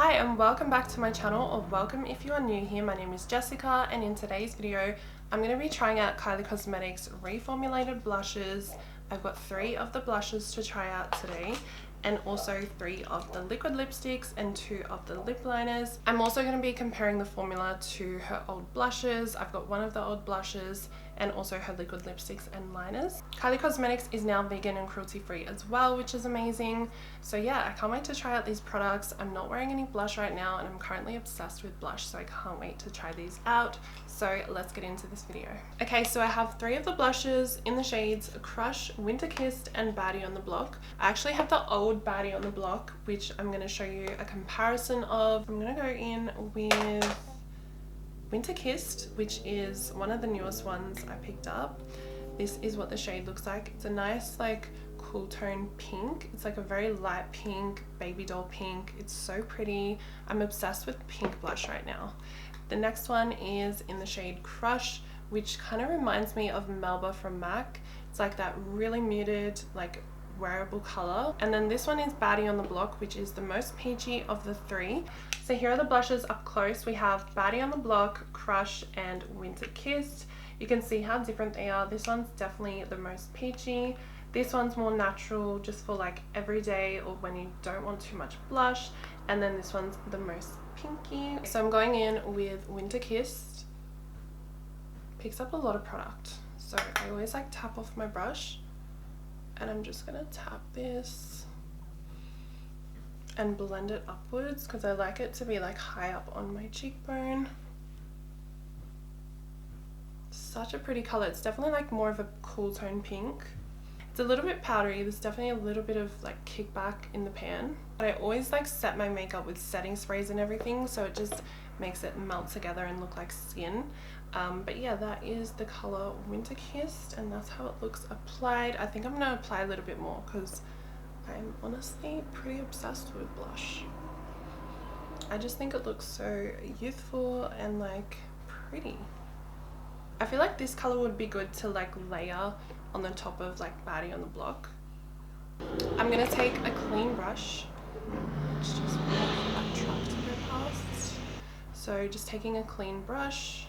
Hi and welcome back to my channel, or welcome if you are new here. My name is Jessica, and in today's video I'm going to be trying out Kylie Cosmetics reformulated blushes. I've got 3 of the blushes to try out today, and also 3 of the liquid lipsticks and 2 of the lip liners. I'm also going to be comparing the formula to her old blushes. I've got one of the old blushes and also her liquid lipsticks and liners. Kylie Cosmetics is now vegan and cruelty free as well, which is amazing. So yeah, I can't wait to try out these products. I'm not wearing any blush right now and I'm currently obsessed with blush, so I can't wait to try these out. So let's get into this video. Okay, so I have 3 of the blushes in the shades Crush, Winter Kissed and Baddie on the block. I actually have the old Baddie on the block, which I'm going to show you a comparison of. I'm going to go in with Winter Kissed, which is one of the newest ones I picked up. This is what the shade looks like. It's a nice like cool tone pink. It's like a very light pink, baby doll pink. It's so pretty. I'm obsessed with pink blush right now. The next one is in the shade Crush, which kind of reminds me of Melba from MAC. It's like that really muted, like wearable color. And then this one is Baddie on the block, which is the most peachy of the 3. So here are the blushes up close. We have Baddie on the block, Crush and Winter Kissed. You can see how different they are. This one's definitely the most peachy. This one's more natural, just for like everyday or when you don't want too much blush. And then this one's the most pinky. So I'm going in with Winter Kissed. Picks up a lot of product, so I always like tap off my brush, and I'm just gonna tap this and blend it upwards because I like it to be like high up on my cheekbone. Such a pretty color. It's definitely like more of a cool tone pink. It's a little bit powdery. There's definitely a little bit of like kickback in the pan, but I always like set my makeup with setting sprays and everything, so it just makes it melt together and look like skin. But yeah, that is the color Winter Kissed, and that's how it looks applied. I think I'm gonna apply a little bit more because I'm honestly pretty obsessed with blush. I just think it looks so youthful and like pretty. I feel like this color would be good to like layer on the top of like Baddie on the block. I'm gonna take a clean brush. Let's just wait for that truck to go past. So just taking a clean brush.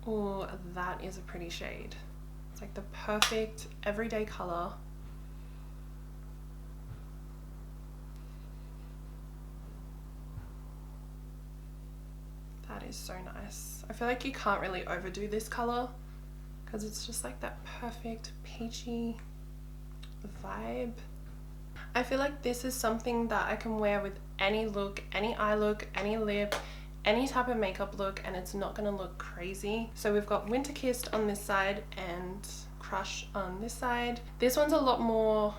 Oh, that is a pretty shade. It's like the perfect everyday color. That is so nice. I feel like you can't really overdo this color because it's just like that perfect peachy vibe. I feel like this is something that I can wear with any look, any eye look, any lip, any type of makeup look, and it's not gonna look crazy. So we've got Winter Kissed on this side and Crush on this side. This one's a lot more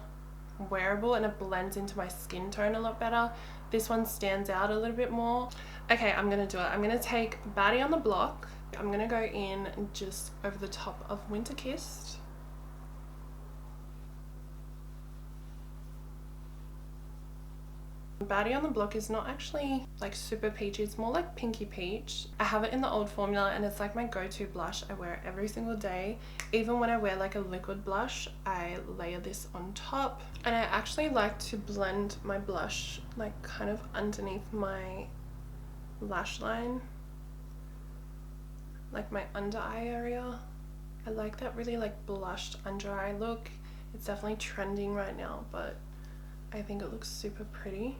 wearable and it blends into my skin tone a lot better. This one stands out a little bit more. Okay, I'm gonna do it. I'm gonna take Baddie on the block. I'm gonna go in just over the top of Winter Kissed. Baddie on the block is not actually like super peachy, it's more like pinky peach. I have it in the old formula and it's like my go-to blush. I wear it every single day. Even when I wear like a liquid blush, I layer this on top. And I actually like to blend my blush like kind of underneath my lash line, like my under eye area. I like that really like blushed under eye look. It's definitely trending right now, but I think it looks super pretty.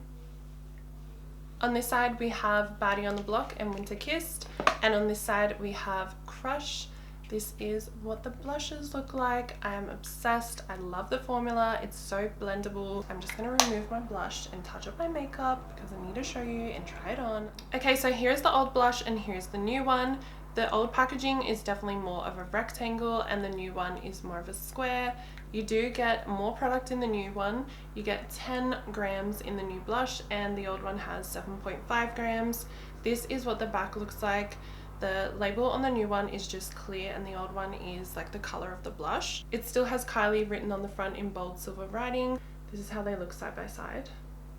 On this side we have Baddie on the block and Winter Kissed, and on this side we have Crush. This is what the blushes look like. I am obsessed. I love the formula. It's so blendable. I'm just going to remove my blush and touch up my makeup because I need to show you and try it on. Okay, so here's the old blush and here's the new one. The old packaging is definitely more of a rectangle and the new one is more of a square. You do get more product in the new one. You get 10 grams in the new blush and the old one has 7.5 grams. This is what the back looks like. The label on the new one is just clear and the old one is like the color of the blush. It still has Kylie written on the front in bold silver writing. This is how they look side by side.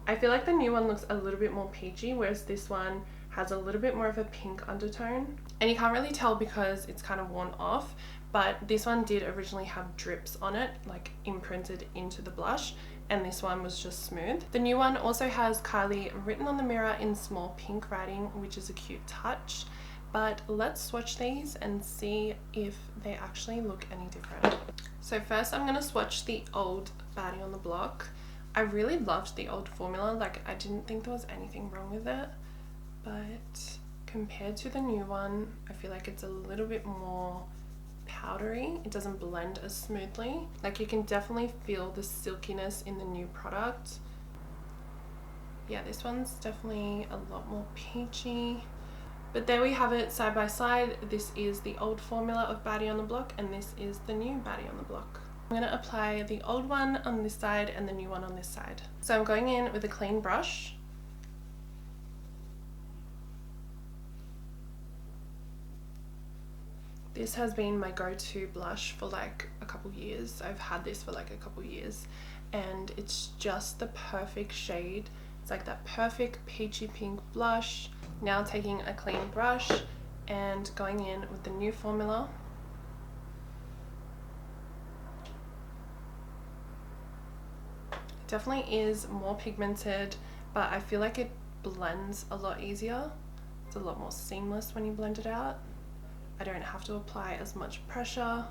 I feel like the new one looks a little bit more peachy, whereas this one has a little bit more of a pink undertone. And you can't really tell because it's kind of worn off, but this one did originally have drips on it, like imprinted into the blush, and this one was just smooth. The new one also has Kylie written on the mirror in small pink writing, which is a cute touch. But let's swatch these and see if they actually look any different. So first I'm going to swatch the old Baddie on the Block. I really loved the old formula, like I didn't think there was anything wrong with it, but compared to the new one, I feel like it's a little bit more powdery. It doesn't blend as smoothly. Like you can definitely feel the silkiness in the new product. Yeah, this one's definitely a lot more peachy. But there we have it side by side. This is the old formula of Baddie on the Block and this is the new Baddie on the Block. I'm going to apply the old one on this side and the new one on this side. So I'm going in with a clean brush. This has been my go-to blush for like a couple years. I've had this for like a couple years and it's just the perfect shade. It's like that perfect peachy pink blush. Now taking a clean brush and going in with the new formula. It definitely is more pigmented, but I feel like it blends a lot easier. It's a lot more seamless when you blend it out. I don't have to apply as much pressure.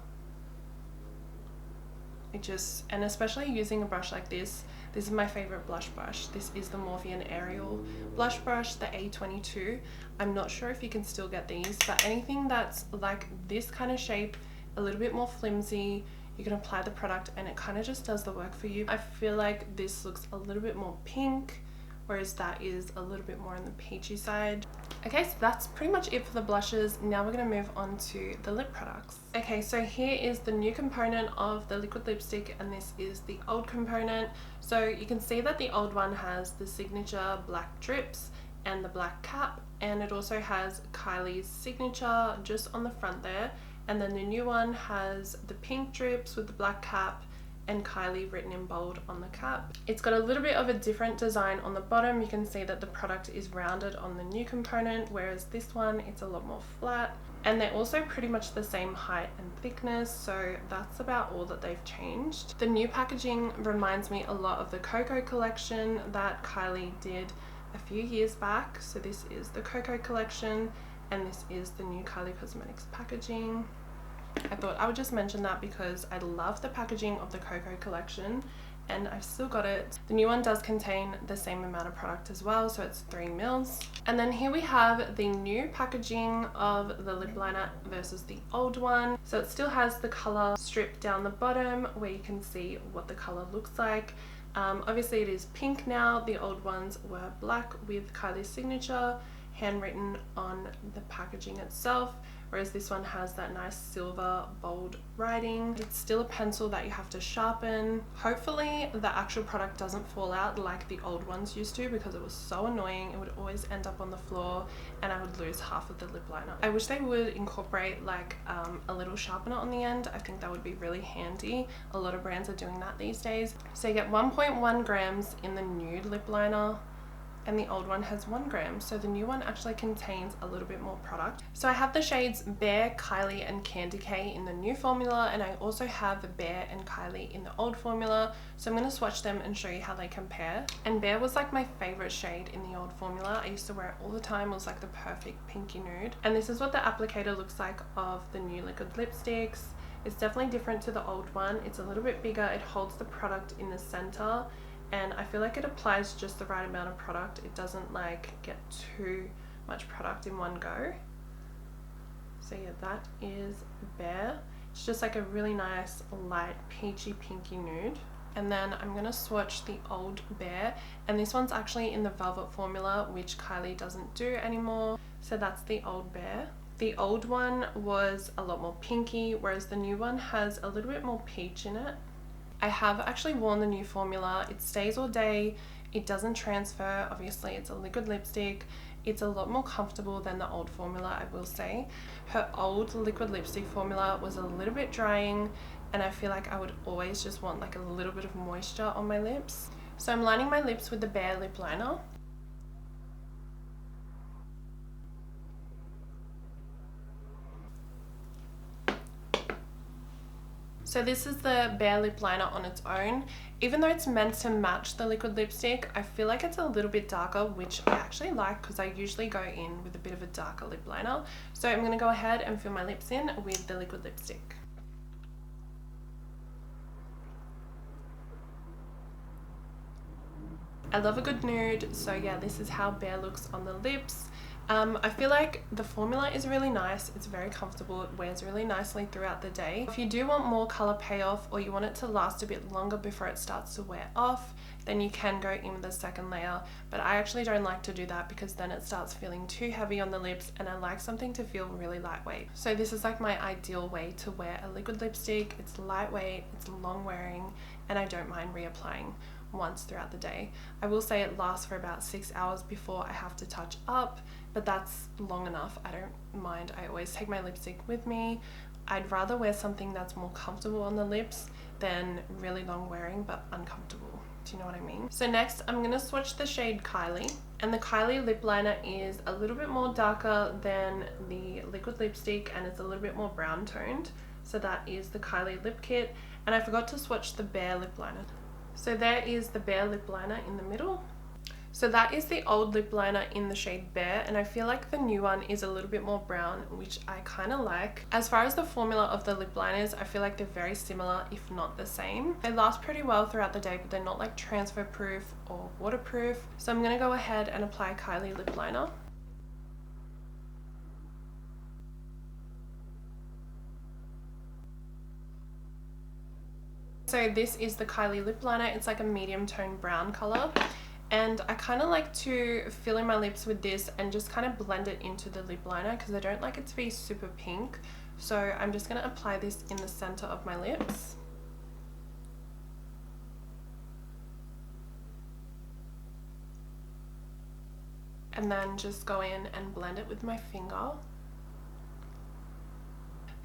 And especially using a brush like this is my favorite blush brush. This is the Morphe Ariel blush brush, the A22. I'm not sure if you can still get these, but anything that's like this kind of shape, a little bit more flimsy, you can apply the product and it kind of just does the work for you. I feel like this looks a little bit more pink, whereas that is a little bit more on the peachy side. Okay, so that's pretty much it for the blushes. Now we're going to move on to the lip products. Okay, so here is the new component of the liquid lipstick and this is the old component. So you can see that the old one has the signature black drips and the black cap, and it also has Kylie's signature just on the front there, and then the new one has the pink drips with the black cap and Kylie written in bold on the cap. It's got a little bit of a different design on the bottom. You can see that the product is rounded on the new component, whereas this one, it's a lot more flat. And they're also pretty much the same height and thickness, so that's about all that they've changed. The new packaging reminds me a lot of the Coco collection that Kylie did a few years back. So this is the Coco collection and this is the new Kylie Cosmetics packaging. I thought I would just mention that because I love the packaging of the Coco collection and I've still got it. The new one does contain the same amount of product as well, so it's 3 mils. And then here we have the new packaging of the lip liner versus the old one. So it still has the color strip down the bottom where you can see what the color looks like. Obviously it is pink now. The old ones were black with Kylie's signature handwritten on the packaging itself, whereas this one has that nice silver bold writing. It's still a pencil that you have to sharpen. Hopefully the actual product doesn't fall out like the old ones used to, because it was so annoying. It would always end up on the floor and I would lose half of the lip liner. I wish they would incorporate like a little sharpener on the end. I think that would be really handy. A lot of brands are doing that these days. So you get 1.1 grams in the nude lip liner, and the old one has 1 gram, so the new one actually contains a little bit more product. So I have the shades Bare, Kylie and Candy K in the new formula, and I also have Bare and Kylie in the old formula, so I'm going to swatch them and show you how they compare. And Bare was like my favorite shade in the old formula. I used to wear it all the time. It was like the perfect pinky nude, and this is what the applicator looks like of the new liquid lipsticks. It's definitely different to the old one. It's a little bit bigger. It holds the product in the center, and I feel like it applies just the right amount of product. It doesn't like get too much product in one go. So yeah, that is Bare. It's just like a really nice light peachy pinky nude. And then I'm going to swatch the old Bare, and this one's actually in the velvet formula, which Kylie doesn't do anymore. So that's the old Bare. The old one was a lot more pinky, whereas the new one has a little bit more peach in it. I have actually worn the new formula. It stays all day. It doesn't transfer. Obviously, it's a liquid lipstick. It's a lot more comfortable than the old formula, I will say. Her old liquid lipstick formula was a little bit drying, and I feel like I would always just want like a little bit of moisture on my lips. So I'm lining my lips with the Bare lip liner. So this is the Bare lip liner on its own. Even though it's meant to match the liquid lipstick, I feel like it's a little bit darker, which I actually like because I usually go in with a bit of a darker lip liner. So I'm going to go ahead and fill my lips in with the liquid lipstick. I love a good nude, so yeah, this is how Bare looks on the lips. I feel like the formula is really nice, it's very comfortable, it wears really nicely throughout the day. If you do want more colour payoff or you want it to last a bit longer before it starts to wear off, then you can go in with a second layer, but I actually don't like to do that because then it starts feeling too heavy on the lips, and I like something to feel really lightweight. So this is like my ideal way to wear a liquid lipstick. It's lightweight, it's long wearing, and I don't mind reapplying once throughout the day. I will say it lasts for about 6 hours before I have to touch up, but that's long enough. I don't mind. I always take my lipstick with me. I'd rather wear something that's more comfortable on the lips than really long wearing but uncomfortable. Do you know what I mean? So next I'm gonna swatch the shade Kylie, and the Kylie lip liner is a little bit more darker than the liquid lipstick and it's a little bit more brown toned. So that is the Kylie lip kit, and I forgot to swatch the Bare lip liner. So there is the Bare lip liner in the middle. So that is the old lip liner in the shade Bare, and I feel like the new one is a little bit more brown, which I kind of like. As far as the formula of the lip liners, I feel like they're very similar, if not the same. They last pretty well throughout the day, but they're not like transfer proof or waterproof. So I'm going to go ahead and apply Kylie lip liner. So this is the Kylie lip liner. It's like a medium tone brown color. And I kind of like to fill in my lips with this and just kind of blend it into the lip liner because I don't like it to be super pink. So I'm just going to apply this in the center of my lips. And then just go in and blend it with my finger.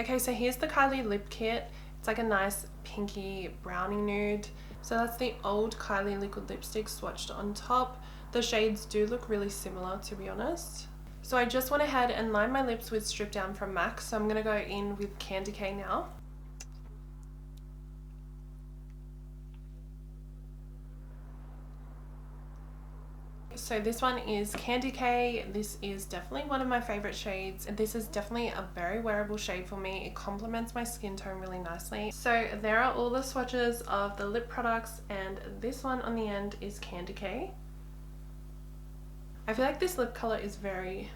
Okay, so here's the Kylie lip kit. It's like a nice pinky brownie nude. So that's the old Kylie liquid lipstick swatched on top. The shades do look really similar, to be honest. So I just went ahead and lined my lips with Strip Down from MAC. So I'm going to go in with Candy K now. So this one is Candy K. This is definitely one of my favorite shades. This is definitely a very wearable shade for me. It complements my skin tone really nicely. So there are all the swatches of the lip products, and this one on the end is Candy K. I feel like this lip color is very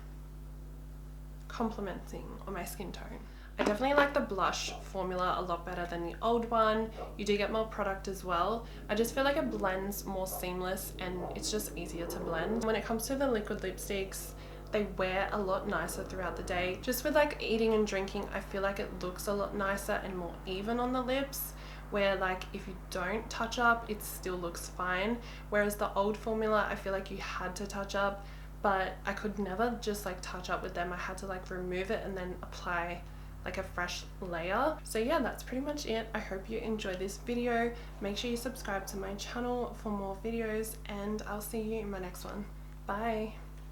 complementing on my skin tone. I definitely like the blush formula a lot better than the old one. You do get more product as well. I just feel like it blends more seamless and it's just easier to blend. When it comes to the liquid lipsticks, they wear a lot nicer throughout the day. Just with like eating and drinking, I feel like it looks a lot nicer and more even on the lips, where like if you don't touch up, it still looks fine. Whereas the old formula, I feel like you had to touch up, but I could never just like touch up with them. I had to like remove it and then apply like a fresh layer. So yeah, that's pretty much it. I hope you enjoyed this video. Make sure you subscribe to my channel for more videos, and I'll see you in my next one. Bye.